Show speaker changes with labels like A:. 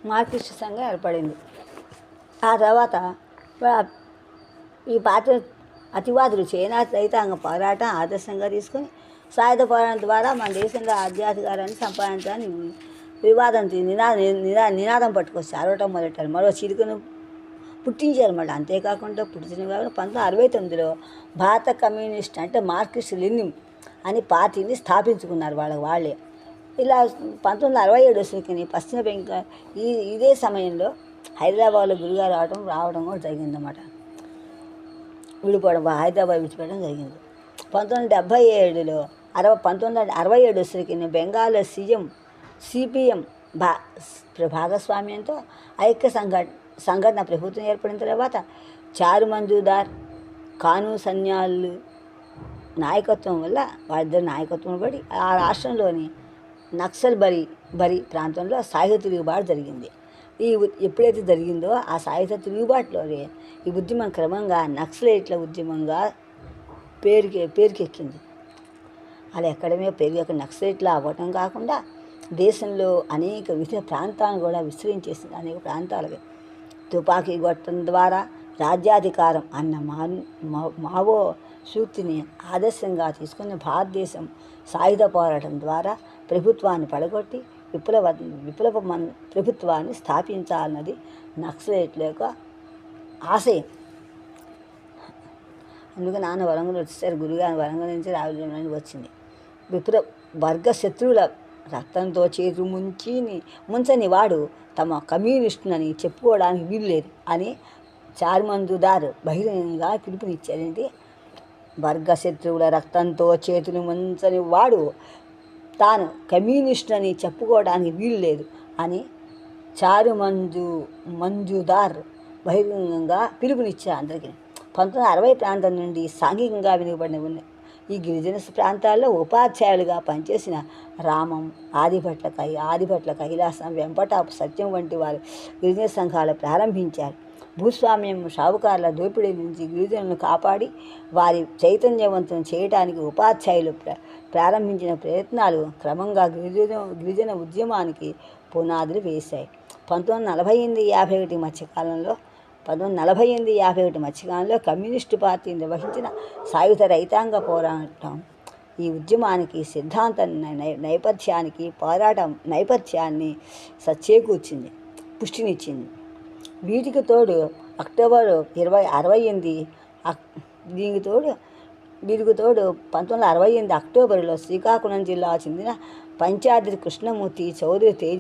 A: Marxist సంఘం ఏర్పడింది. ఆ తర్వాత ఈ పాత్ర అతివాదులు చైనా రైతాంగ పోరాటం ఆదర్శంగా తీసుకొని సాయుధ పోరాటం ద్వారా మన దేశంలో ఆధ్యాత్మికారాన్ని సంపాదించాలని వివాదం నినాదం పట్టుకొచ్చి అరవటం మొదలెట్టారు. మరో చిరుకును పుట్టించారు. మళ్ళీ అంతేకాకుండా పుట్టిన కాకుండా 1969లో భారత కమ్యూనిస్ట్ అంటే మార్క్సిస్ట్ లెనిన్ అని పార్టీని స్థాపించుకున్నారు వాళ్ళే. ఇలా 1967 వచ్చేసరికి పశ్చిమ బెంగాల్ ఇదే సమయంలో హైదరాబాద్లో గురుగారు రావడం కూడా జరిగిందన్నమాట. విడిపోవడం, హైదరాబాద్ విడిచిపోవడం జరిగింది. 1967 వచ్చేసరికి బెంగాల్లో సిపిఎం భాగస్వామ్యంతో ఐక్య సంఘటన ప్రభుత్వం ఏర్పడిన తర్వాత చారు మంజుదార్, కానూ సన్యాల్ నాయకత్వం వల్ల వాళ్ళిద్దరు నాయకత్వం పడి ఆ రాష్ట్రంలోని నక్సల్ బరి ప్రాంతంలో సాయుధ తిరుగుబాటు జరిగింది. ఎప్పుడైతే జరిగిందో ఆ సాయుధ తిరుగుబాటులోనే ఈ ఉద్యమం క్రమంగా నక్సలైట్ల ఉద్యమంగా పేరుకెక్కింది. అలా ఎక్కడమే పేరు నక్సలైట్లా అవ్వటం కాకుండా దేశంలో అనేక వివిధ ప్రాంతాలను కూడా విస్తరించేసింది. అనేక ప్రాంతాలకి తుపాకీ గొట్టం ద్వారా రాజ్యాధికారం అన్న మావో సూక్తిని ఆదర్శంగా తీసుకుని భారతదేశం సాయుధ పోరాటం ద్వారా ప్రభుత్వాన్ని పడగొట్టి విప్లవ ప్రభుత్వాన్ని స్థాపించాలన్నది నక్సలైట్ల యొక్క ఆశయం. అందుకే నాన్న వరంగల్ వచ్చేసారు. గురుగారు వరంగల్ నుంచి రాజమండ్రి వచ్చింది. వర్గ శత్రువుల రక్తంతో చేతులు ముంచని వాడు తమ కమ్యూనిస్టునని చెప్పుకోవడానికి వీల్లేదు అని చారు మంజుదార్ బహిరంగంగా పిలుపునిచ్చారండి. వర్గ శత్రువుల రక్తంతో చేతులు ముంచని వాడు తాను కమ్యూనిస్టునని చెప్పుకోవడానికి వీలు లేదు అని చారు మంజుదార్ బహిరంగంగా పిలుపునిచ్చారు అందరికీ. 1960 ప్రాంతం నుండి సాంఘికంగా వెనుకబడిన ఈ గిరిజన ప్రాంతాల్లో ఉపాధ్యాయులుగా పనిచేసిన రామం, ఆదిభట్ల కైలాసం, వెంపటాపు సత్యం వంటి వారు గిరిజన సంఘాలు ప్రారంభించారు. భూస్వామ్యం, షావుకారుల దోపిడీ నుంచి గిరిజనులను కాపాడి వారి చైతన్యవంతం చేయడానికి ఉపాధ్యాయులు ప్రారంభించిన ప్రయత్నాలు క్రమంగా గిరిజన ఉద్యమానికి పునాదులు వేశాయి. 1948-51 మధ్యకాలంలో కమ్యూనిస్టు పార్టీ నిర్వహించిన సాయుధ రైతాంగ పోరాటం ఈ ఉద్యమానికి సిద్ధాంత నేపథ్యాన్ని చేకూర్చింది, పుష్టినిచ్చింది. వీటికి తోడు అక్టోబర్ 1968 అక్టోబర్లో శ్రీకాకుళం జిల్లా చెందిన పంచాద్రి కృష్ణమూర్తి చౌదరి